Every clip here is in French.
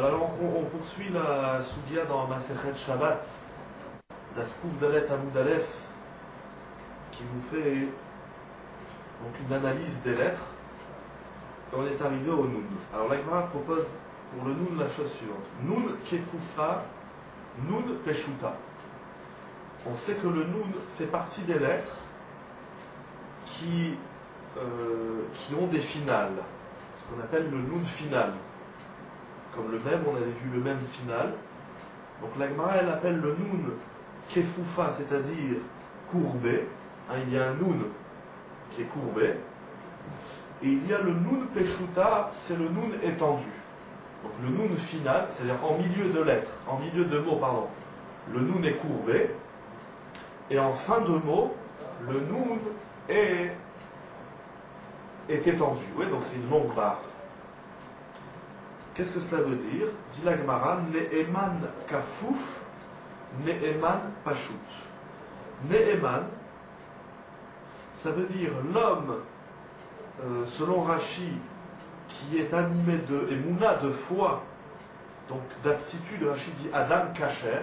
Voilà, alors on poursuit la Sugia dans Masechet Shabbat, d'Afkouf Dalet Amoud Aleph, qui nous fait donc une analyse des lettres. Et on est arrivé au Nun. Alors l'Agmara propose pour le Nun la chose suivante. Nun Kefufa, Nun Peshuta. On sait que le Nun fait partie des lettres qui ont des finales, ce qu'on appelle le Nun final. Comme le même, on avait vu le même final. Donc l'Agmara, elle appelle le Nun Kefufa, c'est-à-dire courbé. Il y a un Nun qui est courbé. Et il y a le Nun Peshuta, c'est le Nun étendu. Donc le Nun final, c'est-à-dire en milieu de lettres, en milieu de mots, pardon. Le Nun est courbé. Et en fin de mot, le Nun est étendu. Oui, donc c'est une longue barre. Qu'est-ce que cela veut dire? Dit la Gemara, Ne'eman kafouf, Ne'eman pashut. Ne'eman, ça veut dire l'homme, selon Rashi, qui est animé de Emouna, de foi, donc d'aptitude. Rashi dit Adam Kacher,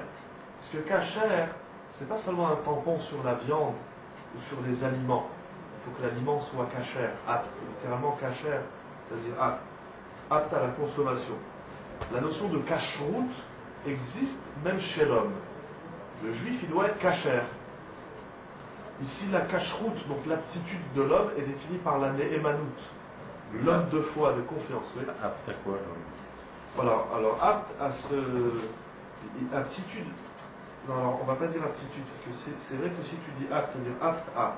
parce que Kacher, c'est pas seulement un tampon sur la viande ou sur les aliments. Il faut que l'aliment soit Kacher, apte, littéralement Kacher, c'est-à-dire apte à la consommation. La notion de kashrut existe même chez l'homme. Le juif, il doit être kasher. Ici, la kashrut, donc l'aptitude de l'homme, est définie par la ne'emanut, l'homme de foi, de confiance. Oui. Apte à quoi Voilà, alors apte à ce. Aptitude. Non, alors on va pas dire aptitude, parce que c'est vrai que si tu dis apte, c'est-à-dire apte à.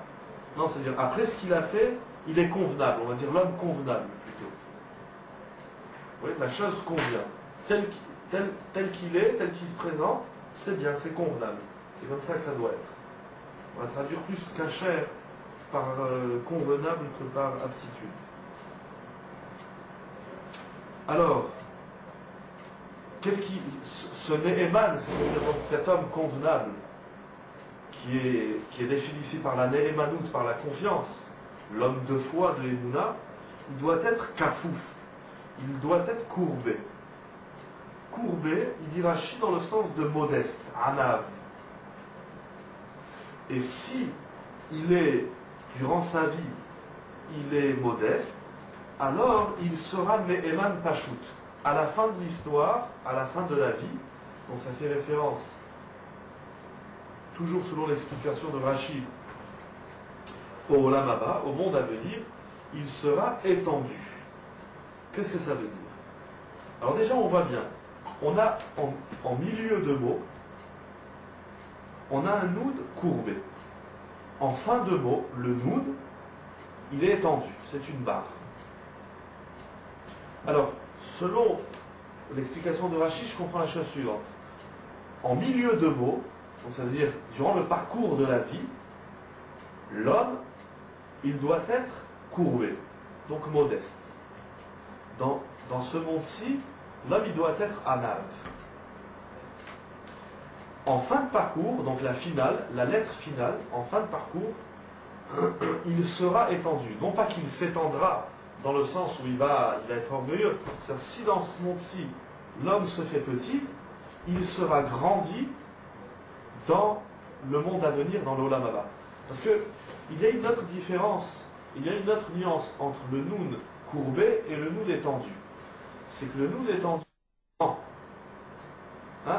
Non, c'est-à-dire après ce qu'il a fait, il est convenable. On va dire l'homme convenable plutôt. Oui, la chose convient. Tel qu'il est, tel qu'il se présente, c'est bien, c'est convenable. C'est comme ça que ça doit être. On va traduire plus kasher par convenable que par aptitude. Alors, ce Ne'eman, c'est-à-dire cet homme convenable, qui est défini ici par la Ne'emanut, par la confiance, l'homme de foi de Emouna, il doit être kafouf. Il doit être courbé. Courbé, il dit Rashi dans le sens de modeste, anav. Et si il est, durant sa vie, il est modeste, alors il sera Ne'eman Pashut. À la fin de l'histoire, à la fin de la vie, donc ça fait référence, toujours selon l'explication de Rashi, au Olam Haba, au monde à venir, il sera étendu. Qu'est-ce que ça veut dire? Alors déjà, on voit bien. On a en milieu de mot, on a un Nun courbé. En fin de mot, le Nun, il est étendu. C'est une barre. Alors, selon l'explication de Rashi, je comprends la chose suivante. En milieu de mot, donc ça veut dire durant le parcours de la vie, l'homme, il doit être courbé, donc modeste. Dans ce monde-ci, l'homme, il doit être anav. En fin de parcours, donc la finale, la lettre finale, en fin de parcours, il sera étendu. Non pas qu'il s'étendra dans le sens où il va être orgueilleux. C'est-à-dire, si dans ce monde-ci, l'homme se fait petit, il sera grandi dans le monde à venir, dans l'Olam Haba. Parce qu'il y a une autre différence, il y a une autre nuance entre le Nun courbé et le Nun étendu. C'est que le Nun étendu,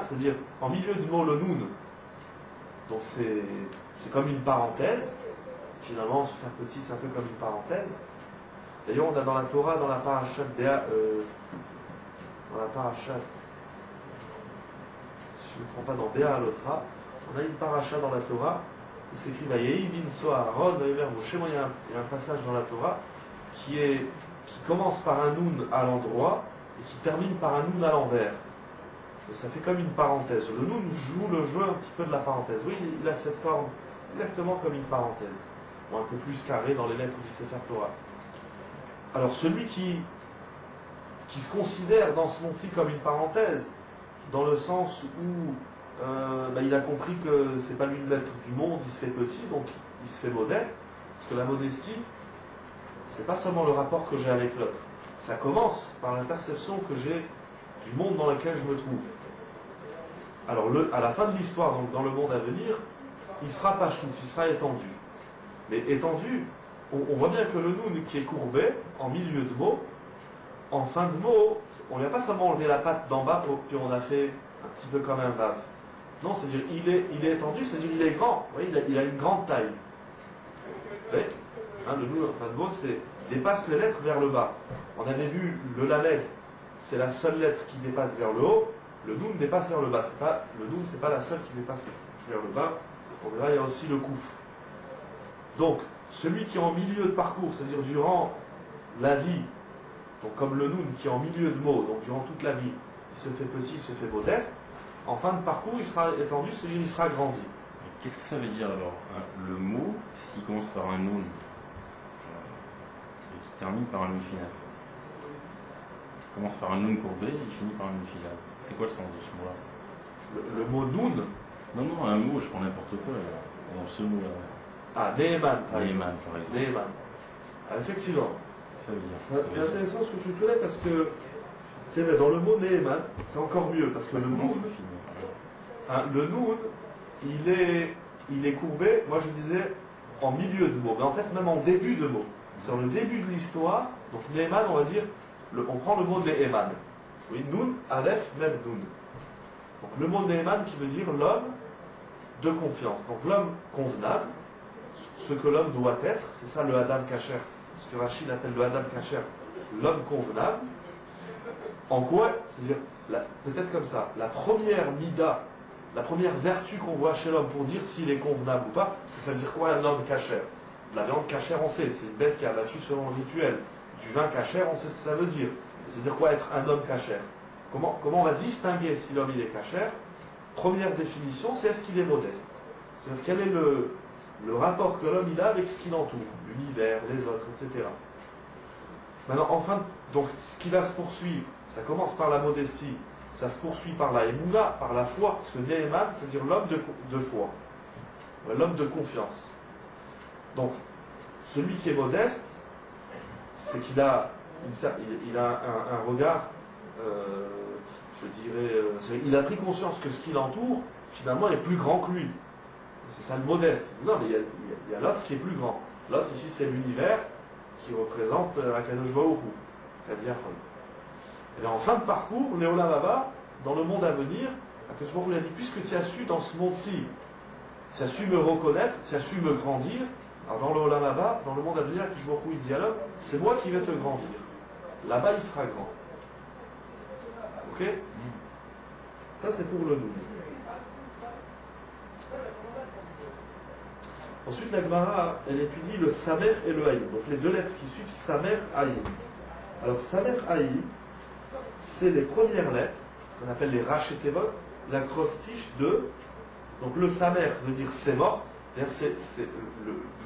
c'est-à-dire en milieu du mot le Nun, donc c'est comme une parenthèse. Finalement, se faire petit, c'est un peu comme une parenthèse. D'ailleurs, on a dans la Torah, dans la parashat, si je ne me trompe pas, dans Béa Alotra, on a une parasha dans la Torah où c'est écrit Vayehi bin Soharon, il y a un passage dans la Torah qui commence par un Nun à l'endroit et qui termine par un Nun à l'envers. Et ça fait comme une parenthèse. Le Nun joue le jeu un petit peu de la parenthèse. Oui, il a cette forme exactement comme une parenthèse. Bon, un peu plus carré dans les lettres du Sefer Torah. Alors celui qui se considère dans ce monde-ci comme une parenthèse, dans le sens où il a compris que c'est pas lui le maître du monde, il se fait petit, donc il se fait modeste, parce que la modestie, c'est pas seulement le rapport que j'ai avec l'autre. Ça commence par la perception que j'ai du monde dans lequel je me trouve. Alors, à la fin de l'histoire, donc dans le monde à venir, il sera pachout, il sera étendu. Mais étendu, on voit bien que le noun qui est courbé, en milieu de mot, en fin de mot, on n'a pas seulement enlevé la patte d'en bas, puis on a fait un petit peu comme un vav. Non, c'est-à-dire il est étendu, c'est-à-dire il est grand. Vous voyez, il a une grande taille. Vous voyez, hein, le noun en fin de mot, dépasse les lettres vers le bas. On avait vu le lamed, c'est la seule lettre qui dépasse vers le haut. Le noun dépasse vers le bas. Le noun, c'est pas la seule qui dépasse vers le bas. On verra, il y a aussi le kouf. Donc, celui qui est en milieu de parcours, c'est-à-dire durant la vie, donc comme le noun qui est en milieu de mot, donc durant toute la vie, il se fait petit, il se fait modeste, en fin de parcours, il sera étendu, celui-là, il sera grandi. Qu'est-ce que ça veut dire alors, hein, le mot, s'il commence par un noun et qui termine par un noun final? Il commence par un noun courbé, il finit par un noun final. C'est quoi le sens de ce mot-là? Le mot noun? Non, un mot, je prends n'importe quoi. Dans ce mot-là. Ah, Neeman. Neeman, par exemple. Neeman. Ah, effectivement. Ça veut dire. C'est intéressant ce que tu soulèves parce que c'est vrai, dans le mot Neeman, c'est encore mieux parce que le noun, hein, il est courbé, moi je disais en milieu de mot, mais en fait même en début de mot. Sur le début de l'histoire, donc Neeman, on va dire, on prend le mot Neeman. Oui, Noun, Aleph, même Noun. Donc le mot Neeman qui veut dire l'homme de confiance. Donc l'homme convenable, ce que l'homme doit être, c'est ça le Adam Kacher, ce que Rachid appelle le Adam Kacher, l'homme convenable. En quoi? C'est-à-dire, peut-être comme ça, la première mida, la première vertu qu'on voit chez l'homme pour dire s'il est convenable ou pas, ça veut dire quoi un homme Kacher? De la viande Kacher, on sait, c'est une bête qui a battu selon le rituel. Du vin Kacher, on sait ce que ça veut dire. C'est-à-dire quoi être un homme Kacher? Comment on va distinguer si l'homme il est Kacher? Première définition, c'est est-ce qu'il est modeste? C'est-à-dire quel est le rapport que l'homme il a avec ce qui l'entoure, l'univers, les autres, etc. Maintenant, enfin, donc ce qui va se poursuivre, ça commence par la modestie, ça se poursuit par la émouna, par la foi, parce que Neeman, c'est-à-dire l'homme de foi, l'homme de confiance. Donc, celui qui est modeste, c'est qu'il a, un regard, je dirais, il a pris conscience que ce qui l'entoure, finalement, est plus grand que lui. C'est ça le modeste. Non, mais il y a l'autre qui est plus grand. L'autre, ici, c'est l'univers qui représente Akadosh Baruch Hu. Très bien. Et bien, en fin de parcours, Léolam Abba, dans le monde à venir, Akadosh Baruch Hu a dit, puisque tu as su dans ce monde-ci, tu as su me reconnaître, tu as su me grandir, alors dans le Olam Abba, dans le monde à venir, Akadosh Baruch Hu, il dit alors, c'est moi qui vais te grandir. Là-bas, il sera grand. Ok? Ça, c'est pour le nous. Ensuite, la Gemara, elle étudie le Samer et le Haïm. Donc les deux lettres qui suivent, Samer, Haïm. Alors Samer, Haïm, c'est les premières lettres, qu'on appelle les Rachetevot, l'acrostiche de. Donc le Samer veut dire c'est mort, c'est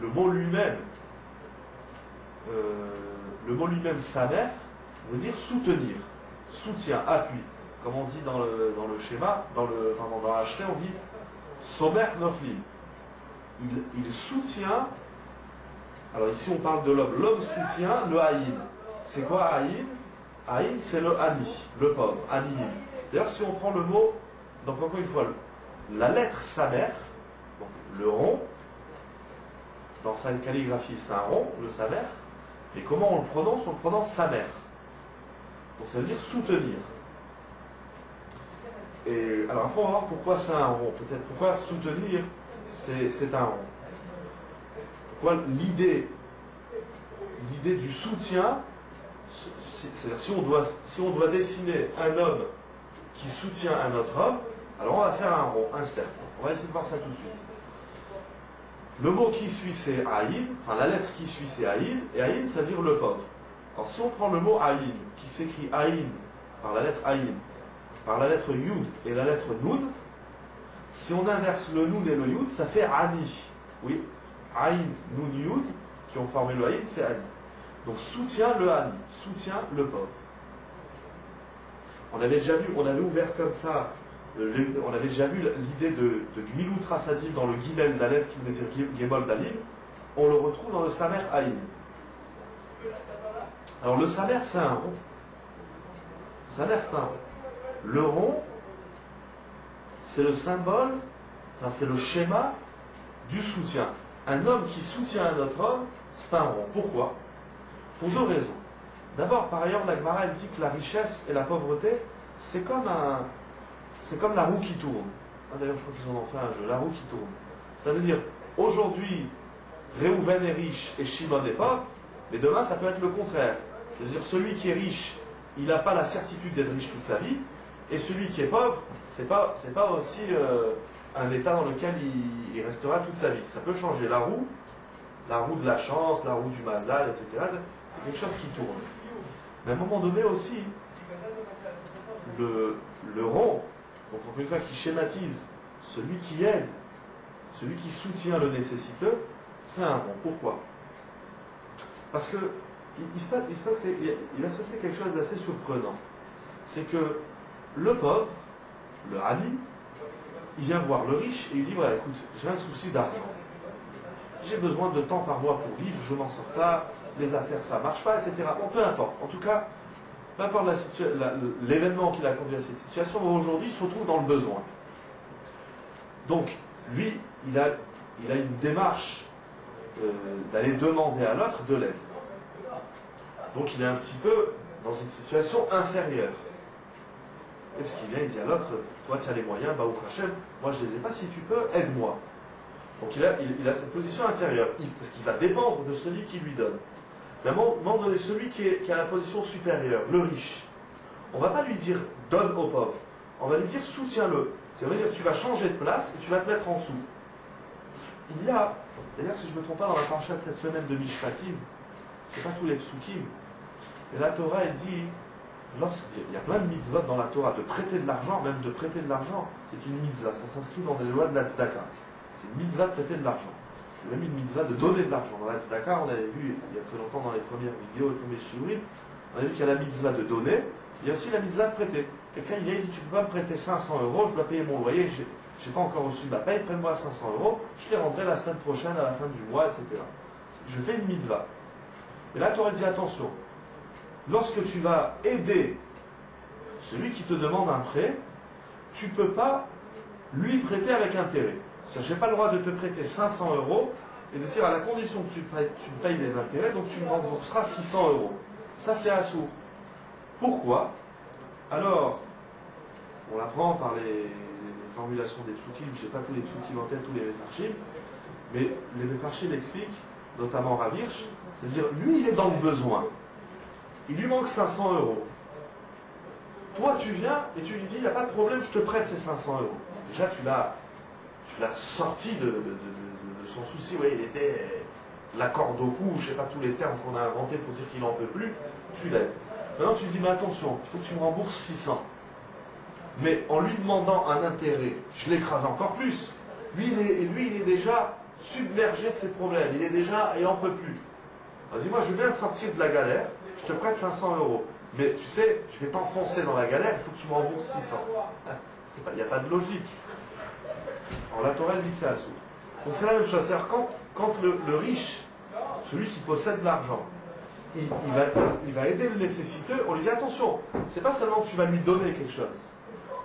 le mot lui-même. Le mot lui-même, Samer, veut dire soutenir, soutien, appui. Comme on dit dans le schéma, dans Hachré, on dit Somer Noflim. Il soutient, alors ici on parle de l'homme, l'homme soutient le Haïn. C'est quoi Haïn? Haïn, c'est le Ani, le pauvre, Aniyim. D'ailleurs, si on prend le mot, donc encore une fois, la lettre Samer, donc le rond, dans sa calligraphie c'est un rond, le Samer, et comment on le prononce? On le prononce Samer. Donc ça veut dire soutenir. Et alors après on va voir pourquoi c'est un rond, peut-être pourquoi soutenir c'est un rond. Pourquoi l'idée du soutien, c'est-à-dire si on doit dessiner un homme qui soutient un autre homme, alors on va faire un rond, un cercle. On va essayer de voir ça tout de suite. Le mot qui suit c'est Aïn, enfin la lettre qui suit c'est Aïn, et Aïn ça veut dire le pauvre. Alors si on prend le mot Aïn, qui s'écrit Aïn par la lettre Aïn, par la lettre Yud et la lettre Nun, si on inverse le Nun et le Yud, ça fait Ani. Oui, Aïn, Nun, Yud, qui ont formé le Aïn, c'est Ani. Donc soutient le Ani, soutient le pauvre. On avait ouvert comme ça, on avait déjà vu l'idée de Gmilut Rasadim dans le Gimel d'Aleph qui veut dire Gemol d'Alim, on le retrouve dans le Samer Aïn. Alors le Samer c'est un rond. Le Samer c'est un rond. Le rond, c'est le symbole, enfin, c'est le schéma du soutien. Un homme qui soutient un autre homme, c'est un rond. Pourquoi? Pour deux raisons. D'abord, par ailleurs, la Gemara elle dit que la richesse et la pauvreté, c'est comme la roue qui tourne. Ah, d'ailleurs, je crois qu'ils en ont fait un jeu, la roue qui tourne. Ça veut dire, aujourd'hui, Réhouven est riche et Shimon est pauvre, mais demain, ça peut être le contraire. C'est-à-dire, celui qui est riche, il n'a pas la certitude d'être riche toute sa vie, et celui qui est pauvre, c'est pas aussi un état dans lequel il restera toute sa vie. Ça peut changer. La roue de la chance, la roue du mazal, etc., c'est quelque chose qui tourne. Mais à un moment donné aussi, le rond, donc encore une fois, qui schématise celui qui aide, celui qui soutient le nécessiteux, c'est un rond. Pourquoi? Parce que il va se passer quelque chose d'assez surprenant. C'est que le pauvre, le Hani, il vient voir le riche et il dit voilà, écoute, j'ai un souci d'argent. J'ai besoin de temps par mois pour vivre, je m'en sors pas, les affaires ça marche pas, etc. Bon, peu importe. En tout cas, peu importe l'événement qui l'a conduit à cette situation, aujourd'hui il se retrouve dans le besoin. Donc, lui, il a une démarche d'aller demander à l'autre de l'aide. Donc il est un petit peu dans une situation inférieure. Et parce qu'il vient, il dit à l'autre, toi tu as les moyens, Baruch Hashem, moi je les ai pas, si tu peux, aide-moi. Donc il a cette position inférieure, parce qu'il va dépendre de celui qui lui donne. Mais à un moment donné, celui qui a la position supérieure, le riche, on ne va pas lui dire donne au pauvre, on va lui dire soutiens-le. C'est-à-dire tu vas changer de place et tu vas te mettre en dessous. Il y a, d'ailleurs si je ne me trompe pas dans la paracha de cette semaine de Mishpatim, je ne sais pas tous les psukim, et la Torah elle dit, il y a plein de mitzvot dans la Torah, de prêter de l'argent, même de prêter de l'argent, c'est une mitzvah, ça s'inscrit dans les lois de la tzedaka. C'est une mitzvah de prêter de l'argent. C'est même une mitzvah de donner de l'argent. Dans la tzedaka, on avait vu il y a très longtemps dans les premières vidéos, les premiers shiurim, on avait vu qu'il y a la mitzvah de donner, il y a aussi la mitzvah de prêter. Quelqu'un il dit tu ne peux pas me prêter 500 €, je dois payer mon loyer, je n'ai pas encore reçu ma paye, prenne-moi 500 €, je les rendrai la semaine prochaine à la fin du mois, etc. Je fais une mitzvah. Et là, tu aurais dit attention, lorsque tu vas aider celui qui te demande un prêt, tu ne peux pas lui prêter avec intérêt. C'est-à-dire, je n'ai pas le droit de te prêter 500 € et de dire à la condition que tu me payes des intérêts, donc tu me rembourseras 600 €. Ça, c'est assourd. Pourquoi? Alors, on l'apprend par les formulations des psukim, je n'ai pas tous les psukim en tête, tous les méfarchim, mais les méfarchim expliquent, notamment Rav Hirsch, c'est-à-dire, lui, il est dans le besoin. Il lui manque 500 €. Toi, tu viens et tu lui dis, il n'y a pas de problème, je te prête ces 500 €. Déjà, tu l'as sorti de son souci. Ouais, il était la corde au cou, je ne sais pas tous les termes qu'on a inventés pour dire qu'il n'en peut plus. Tu l'aides. Maintenant, tu lui dis, mais attention, il faut que tu me rembourses 600. Mais en lui demandant un intérêt, je l'écrase encore plus. Lui, il est déjà submergé de ses problèmes. Il est déjà, il n'en peut plus. Vas-y, moi, je viens de sortir de la galère, je te prête 500 €. Mais tu sais, je vais t'enfoncer dans la galère, il faut que tu me rembourses 600. Il n'y a pas de logique. Alors la Torah dit c'est assourd. Donc c'est la même chose. C'est-à-dire quand le riche, celui qui possède l'argent, il va aider le nécessiteux, on lui dit attention, c'est pas seulement que tu vas lui donner quelque chose,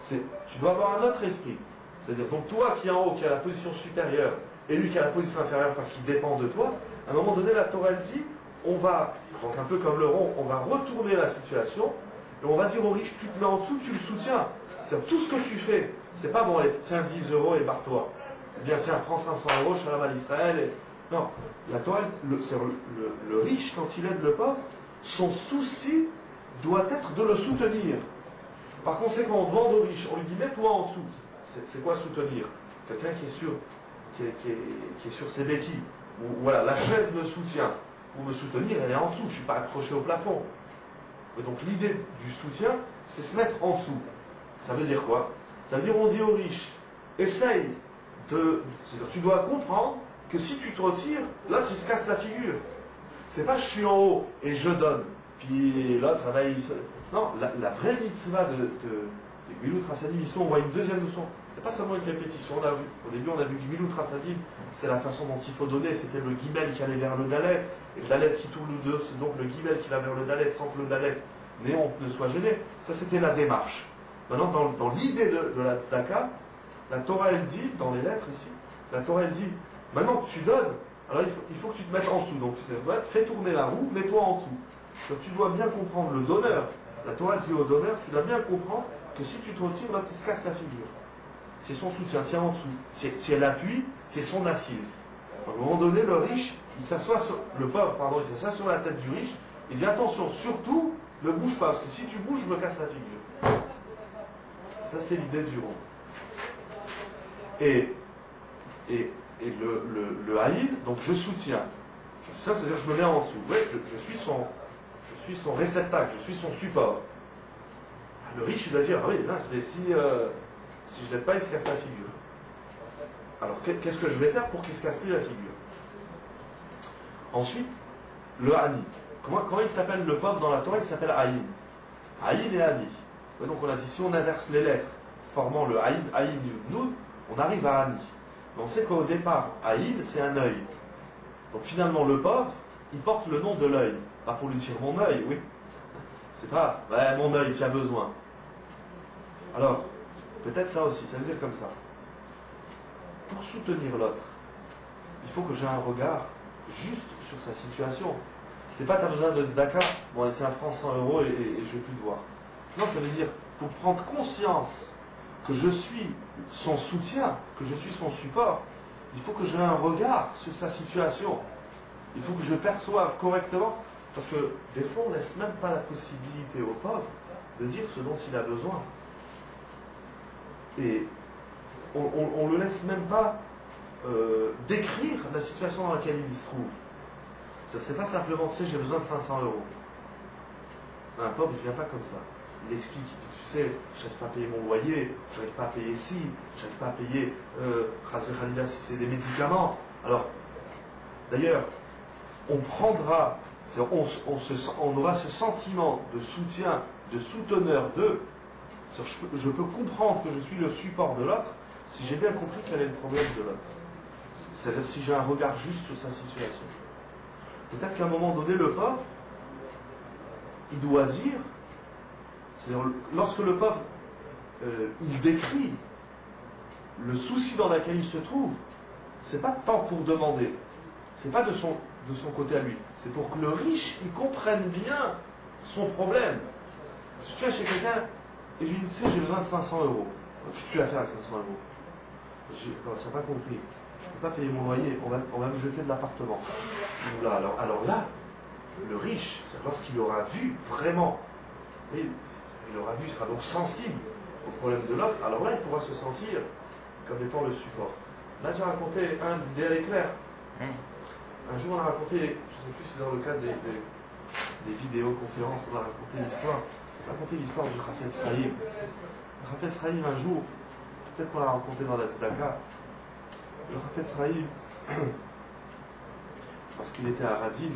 tu dois avoir un autre esprit. C'est-à-dire, donc toi qui est en haut, qui a la position supérieure, et lui qui a la position inférieure parce qu'il dépend de toi, à un moment donné, la Torah dit, on va, donc un peu comme le rond, on va retourner la situation, et on va dire au riche, tu te mets en dessous, tu le soutiens. C'est tout ce que tu fais. C'est pas bon, allez, tiens 10 € et barre-toi. Ou bien tiens, prends 500 €, shalom à l'Israël. Non, la Torah, le riche, quand il aide le pauvre, son souci doit être de le soutenir. Par conséquent, on demande au riche, on lui dit mets-toi en dessous. C'est quoi soutenir? Quelqu'un qui est sur ses béquilles. Ou voilà, la chaise me soutient. Pour me soutenir, elle est en dessous, je ne suis pas accroché au plafond. Et donc l'idée du soutien, c'est se mettre en dessous. Ça veut dire quoi? Ça veut dire on dit aux riches, essaye de... C'est-à-dire, tu dois comprendre que si tu te retires, l'autre il se casse la figure. C'est pas je suis en haut et je donne, puis l'autre il se... Non, la vraie mitzvah de Gmilut Chassadim, ici on voit une deuxième leçon. C'est pas seulement une répétition, au début on a vu Gmilut Chassadim, c'est la façon dont il faut donner, c'était le guimel qui allait vers le dalet, et le dalet qui tourne le deux, c'est donc le guimel qui va vers le dalet sans que le dalet ne soit gêné. Ça c'était la démarche. Maintenant, dans l'idée de la tzedaka, la Torah, elle dit, dans les lettres ici, la Torah, elle dit, maintenant que tu donnes, alors il faut que tu te mettes en dessous. Donc, fais tourner la roue, mets-toi en dessous. Donc, tu dois bien comprendre le donneur. La Torah dit au donneur, tu dois bien comprendre que si tu te retires, là, tu se casses la figure. C'est son soutien, c'est en dessous. C'est l'appui, c'est son assise. À un moment donné, le riche, le pauvre, pardon, il s'assoit sur la tête du riche, il dit attention, surtout, ne bouge pas, parce que si tu bouges, je me casse la figure. Ça, c'est l'idée du rond. Et le haïd, donc je soutiens. Ça, c'est-à-dire que je me mets en dessous. Ouais, je suis son réceptacle, je suis son support. Le riche, il va dire, ah oui, mince, mais si je l'aide pas, il se casse la figure. Alors, qu'est-ce que je vais faire pour qu'il ne se casse plus la figure? Ensuite, le Hani. Comment il s'appelle le pauvre dans la Torah? Il s'appelle Aïn. Aïn et Hani. Ouais, donc on a dit, si on inverse les lettres, formant le Aïn, Aïn, Nun, on arrive à Hani. Mais on sait qu'au départ, Aïn, c'est un œil. Donc finalement, le pauvre, il porte le nom de l'œil. Pas pour lui dire mon œil, oui. C'est pas, ouais, mon œil, tu as besoin. Alors, peut-être ça aussi, ça veut dire comme ça. Pour soutenir l'autre, il faut que j'ai un regard juste sur sa situation. C'est pas, tu as besoin de tzedaka, bon, tiens, prends 100 € et je vais plus te voir. Non, ça veut dire, pour prendre conscience que je suis son soutien, que je suis son support, il faut que j'ai un regard sur sa situation. Il faut que je perçoive correctement, parce que des fois, on ne laisse même pas la possibilité au pauvre de dire ce dont il a besoin. Et on ne le laisse même pas décrire la situation dans laquelle il se trouve. C'est pas simplement, tu sais, j'ai besoin de 500 €. Un pauvre, il ne vient pas comme ça. Il explique, il dit, tu sais, je n'arrive pas à payer mon loyer, je n'arrive pas à payer ci, je n'arrive pas à payer, si c'est des médicaments. Alors, d'ailleurs, on prendra, on aura ce sentiment de soutien, de souteneur d'eux. Je peux comprendre que je suis le support de l'autre si j'ai bien compris quel est le problème de l'autre. C'est-à-dire si j'ai un regard juste sur sa situation. Peut-être qu'à un moment donné, le pauvre, il doit dire, c'est-à-dire lorsque le pauvre, il décrit le souci dans lequel il se trouve, c'est pas tant pour demander, c'est pas de son côté à lui, c'est pour que le riche, il comprenne bien son problème. Si tu viens chez quelqu'un, et je lui dis, tu sais, j'ai besoin de 500 €. Qu'est-ce que tu vas faire avec 500 €? Tu n'as pas compris. Je ne peux pas payer mon loyer, on va me jeter de l'appartement. Alors là, le riche, c'est lorsqu'il aura vu vraiment, il aura vu, il sera donc sensible au problème de l'autre, alors là, il pourra se sentir comme étant le support. Là, j'ai raconté l'idée est claire. Un jour, on a raconté, je ne sais plus si c'est dans le cadre des vidéoconférences, on a raconté l'histoire. On a raconté l'histoire du Chafetz Chaim. Le Chafetz Chaim, un jour, peut-être qu'on l'a raconté dans la tzedaka, le Chafetz Chaim, parce qu'il était à Radin,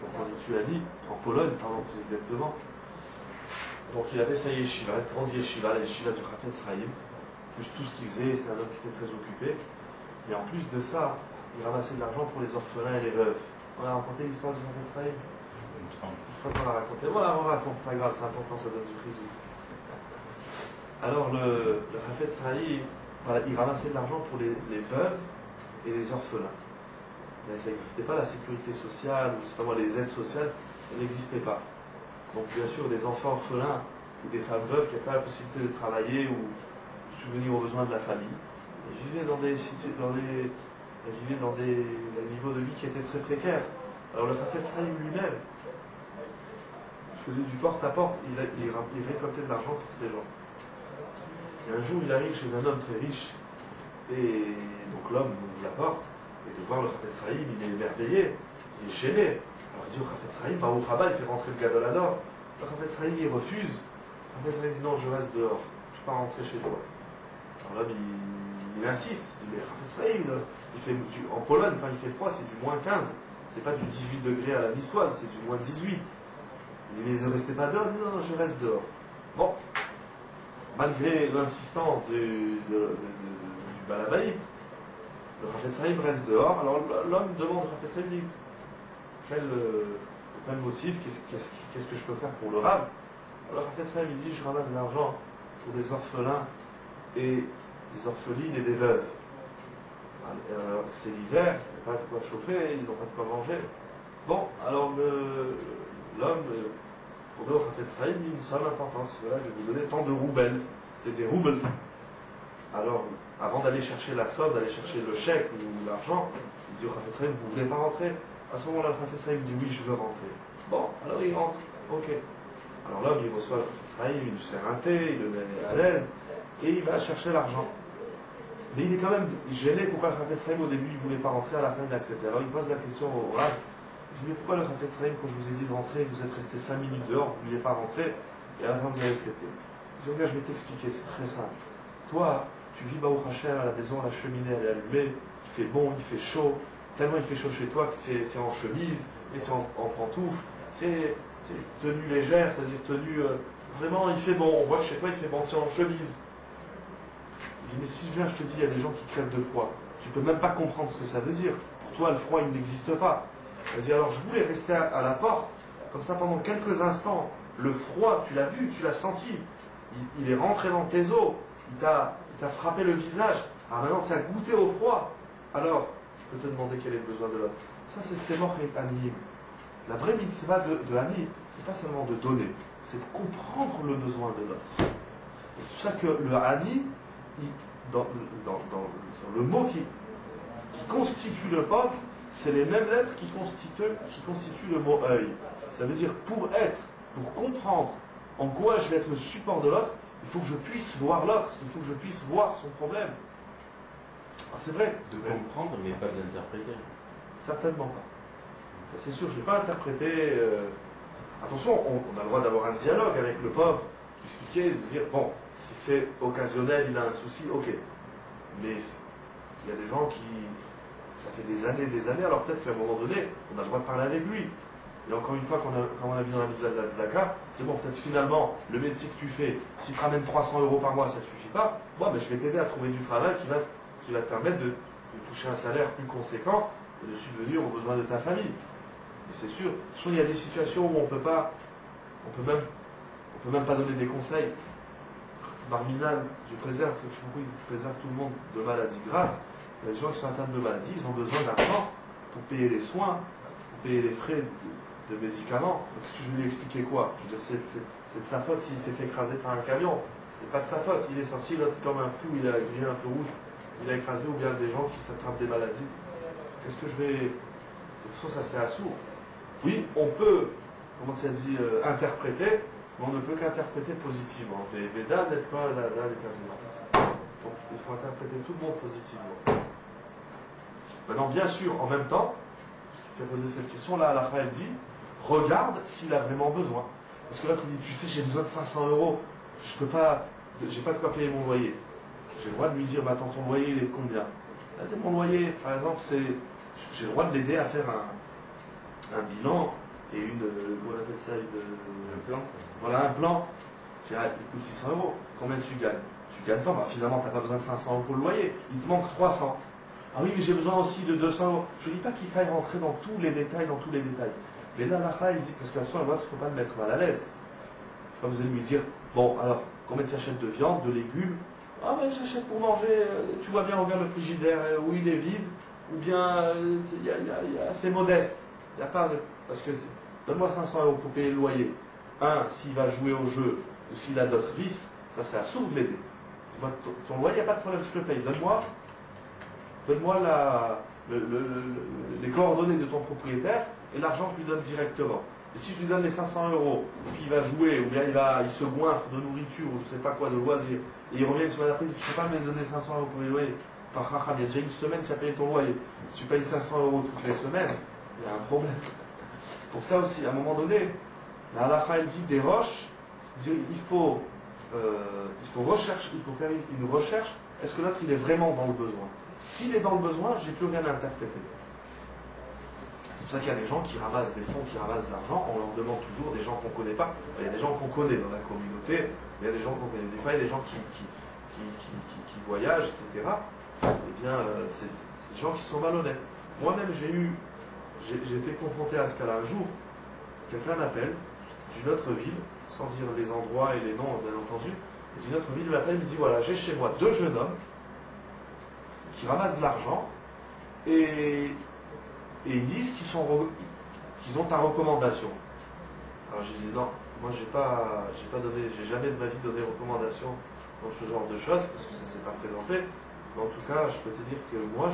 donc en Lituanie, en Pologne, pardon, plus exactement. Donc il avait sa yeshiva, une grande yeshiva, la yeshiva du Chafetz Chaim, plus tout ce qu'il faisait, c'était un homme qui était très occupé. Et en plus de ça, il ramassait de l'argent pour les orphelins et les veuves. On a raconté l'histoire du Chafetz Chaim. Je crois qu'on l'a raconté. Voilà, on raconte, c'est pas grave, c'est important, ça donne du frisou. Alors le Chafetz Chaim, voilà, il ramassait de l'argent pour les veuves et les orphelins. Mais ça n'existait pas, la sécurité sociale, ou je sais pas moi, les aides sociales, ça n'existait pas. Donc bien sûr, des enfants orphelins ou des femmes veuves qui n'avaient pas la possibilité de travailler ou de subvenir aux besoins de la famille, ils vivaient dans des niveaux de vie qui étaient très précaires. Alors le Chafetz Chaim lui-même, il faisait du porte-à-porte, il récoltait de l'argent pour ces gens. Et un jour, il arrive chez un homme très riche, et donc l'homme ouvre la porte, et de voir le Chafetz Chaim, il est émerveillé, il est gêné. Alors il dit au Chafetz Chaim, au travail, il fait rentrer le Gadolador. Le Chafetz Chaim, il refuse. Le Chafetz Chaim dit non, je reste dehors, je ne peux pas rentrer chez toi. Alors l'homme, il insiste, il dit mais Chafetz Chaim, en Pologne, quand il fait froid, c'est du moins 15. C'est pas du 18 degrés à la niçoise, c'est du moins 18. Il dit mais ne restez pas dehors, non, je reste dehors. Bon, malgré l'insistance du Balabaïd, le Chafetz Chaim reste dehors. Alors l'homme demande au Chafetz Chaim, quel motif, qu'est-ce que je peux faire pour le Rav? Alors Hafetz Chaim il dit je ramasse de l'argent pour des orphelins et des orphelines et des veuves. Alors c'est l'hiver, il n'y a pas de quoi chauffer, ils n'ont pas de quoi manger. Bon, alors l'homme, pour le Hafetz Chaim, il une somme importante. Voilà, je vais vous donner tant de roubles. C'était des roubles. Alors, avant d'aller chercher la somme, d'aller chercher le chèque ou l'argent, il dit au Hafetz Chaim, vous ne voulez pas rentrer? À ce moment-là, le Hafetz Chaim dit oui, je veux rentrer. Bon, alors il rentre. Ok. Alors l'homme, il reçoit le Hafetz Chaim, il lui sert un thé, il le met à l'aise, et il va chercher l'argent. Mais il est quand même gêné pourquoi le Hafetz Chaim, au début, il ne voulait pas rentrer, à la fin, il a accepté. Alors il pose la question au Rav. Il dit, mais pourquoi le Hafetz Chaim, quand je vous ai dit de rentrer, vous êtes resté 5 minutes dehors, vous ne vouliez pas rentrer, et à la fin, vous avez accepté. Il dit, regarde, je vais t'expliquer, c'est très simple. Toi, tu vis Baruch Hashem à la maison, la cheminée elle est allumée, il fait bon, il fait chaud, tellement il fait chaud chez toi que tu es en chemise, et tu es en pantoufles, tu es tenue légère, c'est-à-dire tenue, vraiment il fait bon, on voit que chez toi il fait bon, tu es en chemise. Il dit, mais si je viens, je te dis, il y a des gens qui crèvent de froid, tu peux même pas comprendre ce que ça veut dire. Pour toi, le froid, il n'existe pas. Il dit, alors je voulais rester à la porte, comme ça pendant quelques instants, le froid, tu l'as vu, tu l'as senti, il est rentré dans tes os, il t'a frappé le visage, ah maintenant tu as goûté au froid, alors je peux te demander quel est le besoin de l'autre. Ça c'est mort et anime. La vraie mitzvah de Ani, c'est pas seulement de donner, c'est de comprendre le besoin de l'autre. Et c'est pour ça que le Ani, dans le mot qui constitue le POV, c'est les mêmes lettres qui constituent le mot œil. Ça veut dire pour être, pour comprendre en quoi je vais être le support de l'autre, il faut que je puisse voir l'autre, il faut que je puisse voir son problème. C'est vrai. De comprendre, mais pas de l'interpréter. Certainement pas. Ça c'est sûr, je ne vais pas interpréter. Attention, on a le droit d'avoir un dialogue avec le pauvre, d'expliquer, de dire, bon, si c'est occasionnel, il a un souci, ok. Mais il y a des gens qui, ça fait des années, alors peut-être qu'à un moment donné, on a le droit de parler avec lui. Et encore une fois, comme on a vu dans la mitzvah de la tzedaka, c'est bon, peut-être finalement, le métier que tu fais, si tu ramènes 300 € par mois, ça ne suffit pas. Moi, je vais t'aider à trouver du travail qui va te permettre de toucher un salaire plus conséquent et de subvenir aux besoins de ta famille. Et c'est sûr. Soit il y a des situations où on peut même pas donner des conseils. Barminan, Dieu préserve tout le monde de maladies graves. Il y a des gens qui sont atteints de maladies, ils ont besoin d'argent pour payer les soins, pour payer les frais de médicaments. Donc, ce que je vais lui expliquer quoi? Je veux dire, c'est de sa faute s'il s'est fait écraser par un camion. C'est pas de sa faute. Il est sorti l'autre comme un fou, il a grillé un feu rouge, il a écrasé, ou bien des gens qui s'attrapent des maladies. Qu'est-ce que je vais. De toute façon, ça c'est assourd. Oui, on peut, comment ça dit, interpréter, mais on ne peut qu'interpréter positivement. Veda d'être quoi là, les personnes. Il faut interpréter tout le monde positivement. Maintenant, bien sûr, en même temps, qui s'est posé cette question, là, la elle dit, regarde s'il a vraiment besoin. Parce que là, tu dis, tu sais, j'ai besoin de 500 €, je peux pas, j'ai pas de quoi payer mon loyer. J'ai le droit de lui dire, attends, ton loyer, il est de combien? Là, c'est mon loyer, par exemple, j'ai le droit de l'aider à faire un bilan et comment on appelle ça, Un plan. Voilà, un plan. Il coûte 600 €. Combien tu gagnes? Tu gagnes tant, finalement, tu n'as pas besoin de 500 € pour le loyer. Il te manque 300. Ah oui, mais j'ai besoin aussi de 200 €. Je ne dis pas qu'il faille rentrer dans tous les détails, Mais là, il dit, parce qu'à ce moment-là, il ne faut pas le mettre mal à l'aise. Quand vous allez lui dire, bon, alors, combien tu achètes de viande, de légumes? Ah, mais j'achète pour manger, tu vois bien, regarde le frigidaire, où il est vide, ou bien, il y a assez modeste. Il n'y a pas de. Parce que, donne-moi 500 € pour payer le loyer. S'il va jouer au jeu, ou s'il a d'autres vices, ça c'est assourd de l'aider. Ton loyer, il n'y a pas de problème, je te paye. Donne-moi les coordonnées de ton propriétaire et l'argent je lui donne directement. Et si je lui donne les 500 €, puis il va jouer, ou bien il se goinfre de nourriture, ou je ne sais pas quoi, de loisirs, et il revient une semaine après, il dit, tu ne peux pas me donner 500 € pour les loyers. Par Racham, il y a déjà une semaine, tu as payé ton loyer. Si tu payes 500 € toutes les semaines, il y a un problème. Pour ça aussi, à un moment donné, la halakha, elle dit des roches, il faut faire une recherche. Est-ce que l'autre il est vraiment dans le besoin? S'il est dans le besoin, j'ai plus rien à interpréter. C'est pour ça qu'il y a des gens qui ramassent des fonds, qui ramassent de l'argent, on leur demande toujours des gens qu'on ne connaît pas. Il y a des gens qu'on connaît dans la communauté, mais il y a des gens qu'on connaît. Des fois, il y a des gens qui voyagent, etc. Eh bien, c'est des gens qui sont malhonnêtes. Moi-même, j'ai été confronté à ce cas-là un jour. Quelqu'un m'appelle d'une autre ville, sans dire les endroits et les noms, bien entendu. Et une autre ville m'appelle, il me dit voilà, j'ai chez moi 2 jeunes hommes qui ramassent de l'argent et ils disent qu'ils ont ta recommandation. Alors j'ai dit non, moi j'ai jamais de ma vie donné recommandation dans ce genre de choses parce que ça ne s'est pas présenté. Mais en tout cas, je peux te dire que moi,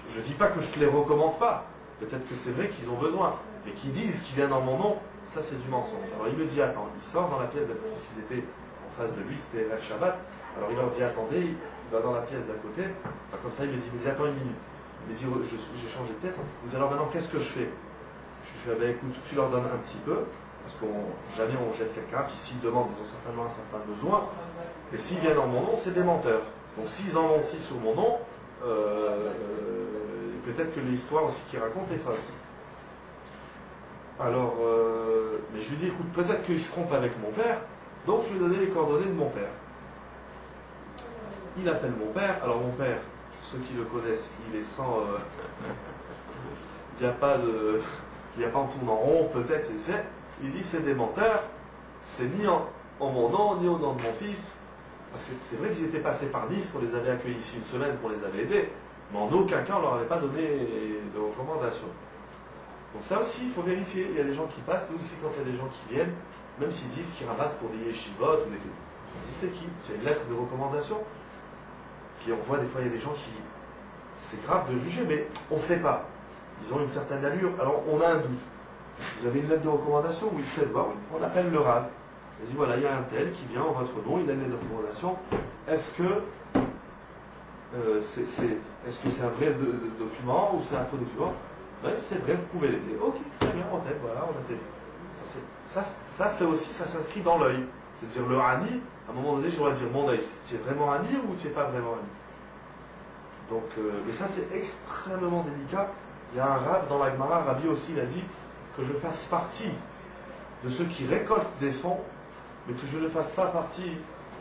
je dis pas que je te les recommande pas. Peut-être que c'est vrai qu'ils ont besoin. Mais qu'ils disent qu'ils viennent en mon nom, ça c'est du mensonge. Alors il me dit attends, il sort dans la pièce d'à côté, qu'ils étaient en face de lui, c'était Erev Shabbat. Alors il leur dit attendez, il va dans la pièce d'à côté. Enfin, comme ça il me dit attends une minute. Il me dit j'ai changé de pièce. Il me dit alors maintenant qu'est-ce que je fais? Je lui fais écoute, tu leur donnes un petit peu, parce qu'on jamais on jette quelqu'un, puis s'ils demandent, ils ont certainement un certain besoin. Et s'ils viennent en mon nom, c'est des menteurs. Donc s'ils en mentent sur mon nom, peut-être que l'histoire aussi qu'ils racontent est fausse. Alors, mais je lui dis, écoute, peut-être qu'ils se trompent avec mon père, donc je lui ai donné les coordonnées de mon père. Il appelle mon père, alors mon père, ceux qui le connaissent, il est sans... il n'y a pas en tournant rond, peut-être, il dit c'est des menteurs, c'est ni en mon nom, ni au nom de mon fils, parce que c'est vrai qu'ils étaient passés par Nice, qu'on les avait accueillis ici une semaine, qu'on les avait aidés, mais en aucun cas on leur avait pas donné de recommandation. Donc ça aussi, il faut vérifier. Il y a des gens qui passent, nous aussi quand il y a des gens qui viennent, même s'ils disent qu'ils ramassent pour des yeshivot, on dit c'est qui? C'est une lettre de recommandation. Puis on voit des fois, il y a des gens qui... C'est grave de juger, mais on ne sait pas. Ils ont une certaine allure, alors on a un doute. Vous avez une lettre de recommandation? Oui, peut-être voir. On appelle le Rav. Il dit voilà, il y a un tel qui vient en votre nom, il a une lettre de recommandation. Est-ce que c'est un vrai document ou c'est un faux document? Ben, c'est vrai, vous pouvez l'aider. Ok, très bien, en tête, voilà, on a été. Ça c'est aussi, ça s'inscrit dans l'œil. C'est-à-dire le Hani, à un moment donné, je dois dire mon œil, tu es vraiment Hani ou tu n'es pas vraiment Hani? Donc, mais ça c'est extrêmement délicat. Il y a un Rav dans la Gemara, Rabbi aussi, il a dit que je fasse partie de ceux qui récoltent des fonds, mais que je ne fasse pas partie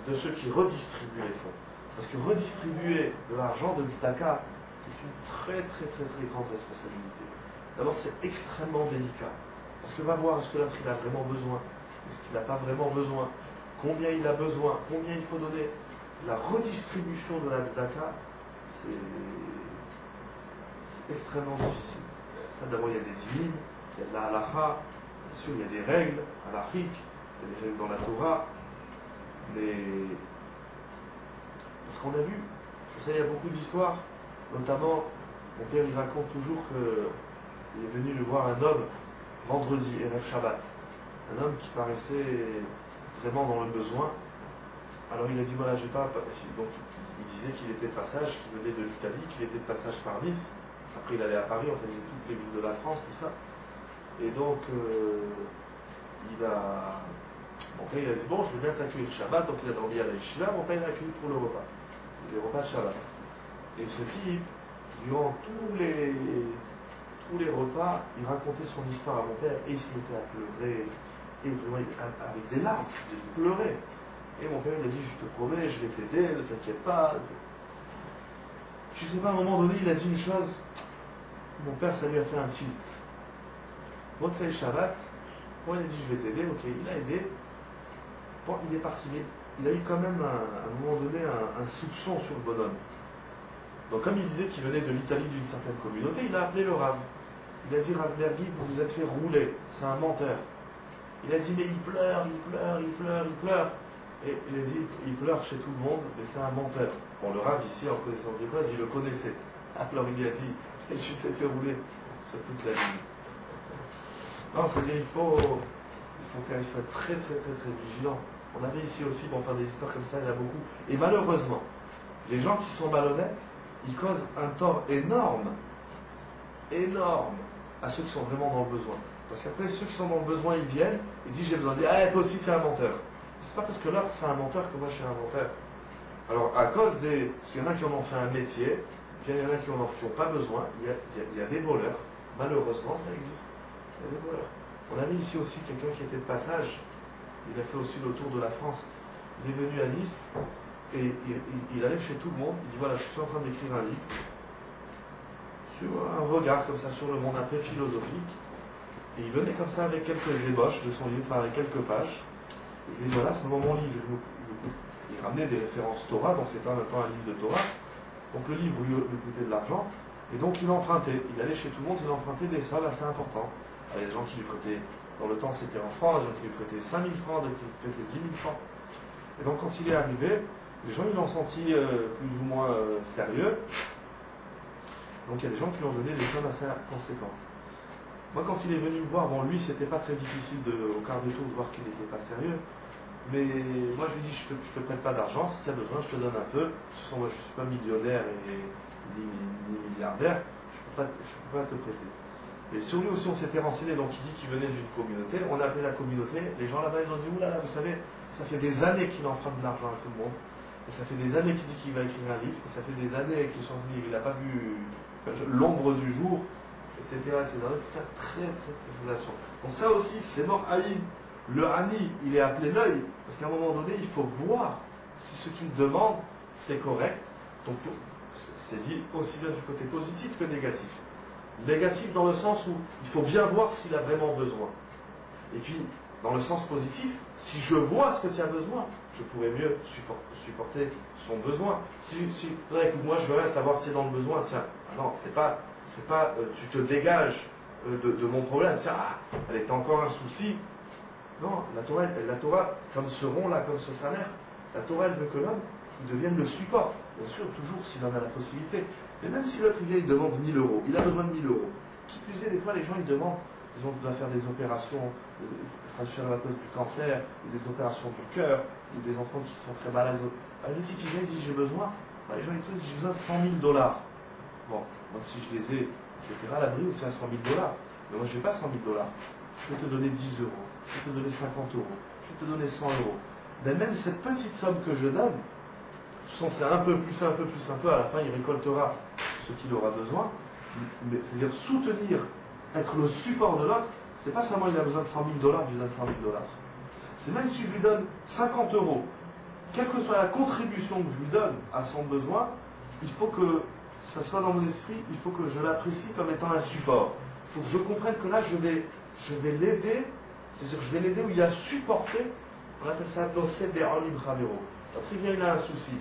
de ceux qui redistribuent les fonds. Parce que redistribuer de l'argent de tzedaka, c'est une très très très très grande responsabilité. D'abord, c'est extrêmement délicat. Parce que va voir, est-ce que l'autre il a vraiment besoin? Est-ce qu'il n'a pas vraiment besoin? Combien il a besoin? Combien il faut donner? La redistribution de la tzedaka, c'est extrêmement difficile. Ça, d'abord, il y a des hymnes, il y a de la halakha, bien sûr, il y a des règles halachiques, il y a des règles dans la Torah, mais parce qu'on a vu, je sais, il y a beaucoup d'histoires, notamment, mon père il raconte toujours qu'il est venu le voir un homme vendredi, Erev Shabbat, un homme qui paraissait vraiment dans le besoin. Alors il a dit voilà, j'ai pas. Donc il disait qu'il était de passage, qu'il venait de l'Italie, qu'il était de passage par Nice. Après il allait à Paris, enfin il faisait toutes les villes de la France, tout ça. Et donc mon père il a dit bon, je veux bien t'accueillir le Shabbat, donc il a dormi à la Yeshiva, mon père il l'a accueilli pour le repas. Les repas de Shabbat. Et ce type, durant tous les repas, il racontait son histoire à mon père et il se mettait à pleurer, et vraiment avec des larmes, il pleurait. Et mon père il a dit, je te promets, je vais t'aider, ne t'inquiète pas. Je ne sais pas, à un moment donné, il a dit une chose, mon père, ça lui a fait un tilt. Motsei Shabbat, bon, il a dit, je vais t'aider, ok, il a aidé. Bon, il est parti, mais il a eu quand même, à un moment donné, un soupçon sur le bonhomme. Donc comme il disait qu'il venait de l'Italie d'une certaine communauté, il a appelé le Rav. Il a dit, Rav Bergi, vous vous êtes fait rouler, c'est un menteur. Il a dit, mais il pleure. Et il a dit, il pleure chez tout le monde, mais c'est un menteur. Bon, le Rav ici, en connaissance de cause, il le connaissait. Alors il lui a dit, et tu t'es fait rouler sur toute la ligne. Non, c'est-à-dire, il faut être très vigilant. On avait ici aussi, bon, enfin des histoires comme ça, il y en a beaucoup. Et malheureusement, les gens qui sont malhonnêtes, ils causent un tort énorme à ceux qui sont vraiment dans le besoin. Parce qu'après, ceux qui sont dans le besoin, ils viennent, ils disent j'ai besoin de dire, ah, toi aussi tu es un menteur. C'est pas parce que l'autre c'est un menteur que moi je suis un menteur. Alors, à cause des. Parce qu'il y en a qui en ont fait un métier, puis il y en a qui n'ont pas besoin, il y a des voleurs. Malheureusement, ça existe. Il y a des voleurs. On avait ici aussi quelqu'un qui était de passage, il a fait aussi le tour de la France. Il est venu à Nice, et il allait chez tout le monde, il dit voilà, je suis en train d'écrire un livre, sur un regard comme ça sur le monde un peu philosophique. Et il venait comme ça avec quelques ébauches de son livre, enfin avec quelques pages. Il disait voilà, c'est mon livre. Il ramenait des références Torah, donc c'était en même temps un livre de Torah. Donc le livre lui coûtait de l'argent. Et donc il empruntait. Il allait chez tout le monde, il empruntait des sommes assez importantes. Il y a des gens qui lui prêtaient, dans le temps c'était en francs, des gens qui lui prêtaient 5 000 francs, d'autres qui lui prêtaient 10 000 francs. Et donc quand il est arrivé, les gens ils l'ont senti plus ou moins sérieux. Donc il y a des gens qui lui ont donné des sommes assez conséquentes. Moi quand il est venu me voir, bon lui c'était pas très difficile au quart de tour de voir qu'il n'était pas sérieux. Mais moi je lui dis je te prête pas d'argent, si tu as besoin je te donne un peu. De toute façon moi je suis pas millionnaire ni milliardaire, je peux pas te prêter. Et sur lui aussi on s'était renseigné, donc il dit qu'il venait d'une communauté, on a appelé la communauté, les gens là-bas ils ont dit oulala, vous savez, ça fait des années qu'il emprunte de l'argent à tout le monde, et ça fait des années qu'il dit qu'il va écrire un livre, et ça fait des années qu'il sont venus, il n'a pas vu l'ombre du jour, etc. C'est dans une très attention. Donc ça aussi, c'est mort haï. Le Hani, il est appelé l'œil, parce qu'à un moment donné, il faut voir si ce qu'il demande, c'est correct. Donc c'est dit aussi bien du côté positif que négatif. Négatif dans le sens où il faut bien voir s'il a vraiment besoin. Et puis, dans le sens positif, si je vois ce que tu as besoin, je pourrais mieux supporter son besoin. Écoute, moi je voudrais savoir que tu es dans le besoin, tiens, non, c'est pas tu te dégages de mon problème, tiens, elle était encore un souci. Non, la Torah, comme ce rond-là, comme ce salaire, la Torah, elle veut que l'homme devienne le support. Bien sûr, toujours s'il en a la possibilité. Mais même si l'autre il demande 1 000 euros, il a besoin de 1 000 euros. Qui plus est, des fois, les gens, ils demandent, ils doivent faire des opérations à cause du cancer, ou des opérations du cœur, ou des enfants qui sont très malades. Le type, il vient, il dit, j'ai besoin. Enfin, les gens, ils disent, j'ai besoin de 100 000 dollars. Bon, moi, si je les ai, etc., la brille, c'est à 100 000 dollars. Mais moi, je n'ai pas 100 000 dollars. Je vais te donner 10 euros. Je vais te donner 50 euros. Je vais te donner 100 euros. Mais même cette petite somme que je donne, c'est un peu plus, à la fin, il récoltera ce qu'il aura besoin. C'est-à-dire soutenir, être le support de l'autre, c'est pas seulement il a besoin de 100 000 dollars, je lui donne 100 000 dollars. C'est même si je lui donne 50 euros, quelle que soit la contribution que je lui donne à son besoin, il faut que ça soit dans mon esprit, il faut que je l'apprécie comme étant un support. Il faut que je comprenne que là, je vais l'aider, c'est-à-dire je vais l'aider où il a supporté, on appelle ça noceb be'alim chavero. Très bien, il a un souci.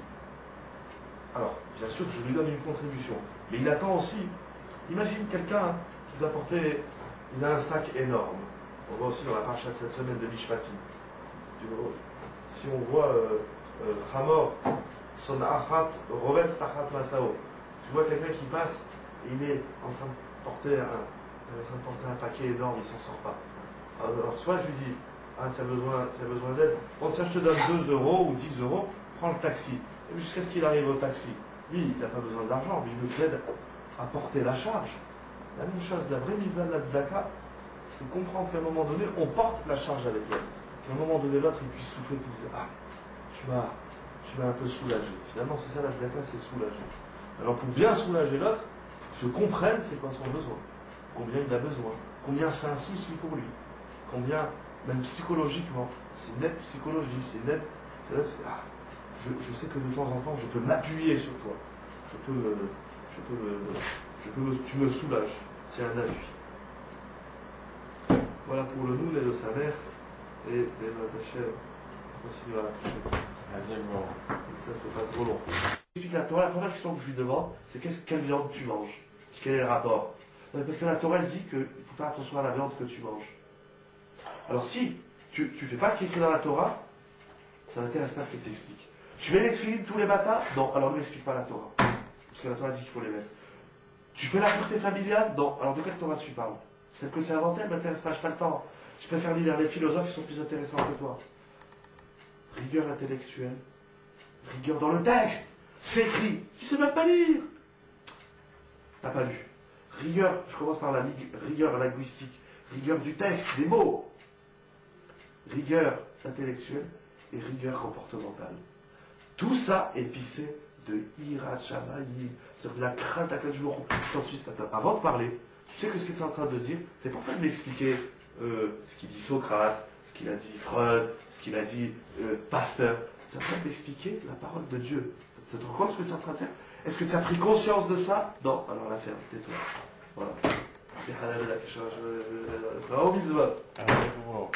Alors, bien sûr, je lui donne une contribution. Mais il attend aussi. Imagine quelqu'un qui doit porter, il a un sac énorme. On voit aussi dans la paracha de cette semaine de Mishpatim. Si on voit Hamor, son achat, rovetz tachat masao. Tu vois quelqu'un qui passe et il est en train de porter un paquet énorme, il ne s'en sort pas. Alors, soit je lui dis, tu as besoin d'aide. Bon, tiens, je te donne 2 euros ou 10 euros, prends le taxi. Et jusqu'à ce qu'il arrive au taxi. Lui, il n'a pas besoin d'argent, mais il veut que l'aide à porter la charge. La même chose, la vraie mise à la tzedaka, c'est comprendre qu'à un moment donné, on porte la charge avec l'autre. Qu'à un moment donné, l'autre, il puisse souffler et dire, tu m'as un peu soulagé. Finalement, c'est ça la tzedaka, c'est soulager. Alors, pour bien soulager l'autre, il faut que je comprenne c'est quoi son besoin. Combien il a besoin. Combien c'est un souci pour lui. Combien, même psychologiquement, c'est une aide psychologique, c'est une aide. Je sais que de temps en temps, je peux m'appuyer sur toi. Tu me soulages. C'est un appui. Voilà pour le Noul et le Samer. Et les attachés, on continue à la prochaine fois. Et ça, c'est pas trop long. Explique la Torah. La première question que je lui demande, c'est quelle viande tu manges. Quel est le rapport? Parce que la Torah, elle dit qu'il faut faire attention à la viande que tu manges. Alors si tu ne fais pas ce qui est écrit dans la Torah, ça n'intéresse pas ce qu'elle t'explique. Tu mets les tefilines tous les matins? Non, alors ne m'explique pas la Torah. Parce que la Torah dit qu'il faut les mettre. Tu fais la pureté familiale? Non, alors de quelle Torah tu parles? Celle que tu as inventée, elle ne m'intéresse pas, je n'ai pas le temps. Je préfère lire les philosophes, ils sont plus intéressants que toi. Rigueur intellectuelle, rigueur dans le texte, c'est écrit. Tu sais même pas lire. T'as pas lu. Rigueur, je commence par la rigueur linguistique, rigueur du texte, des mots. Rigueur intellectuelle et rigueur comportementale. Tout ça est pissé de Hirat Shamayim, c'est-à-dire de la crainte à 4 jours. Avant de parler, tu sais que ce que tu es en train de dire, c'est pas de m'expliquer ce qu'il dit Socrate, ce qu'il a dit Freud, ce qu'il a dit Pasteur. Tu es en train de m'expliquer la parole de Dieu. Tu te rends compte ce que tu es en train de faire? Est-ce que tu as pris conscience de ça? Non, alors la ferme, tais-toi. Voilà. في حلال لك شو. فهو mitzvot. Ah, je vois.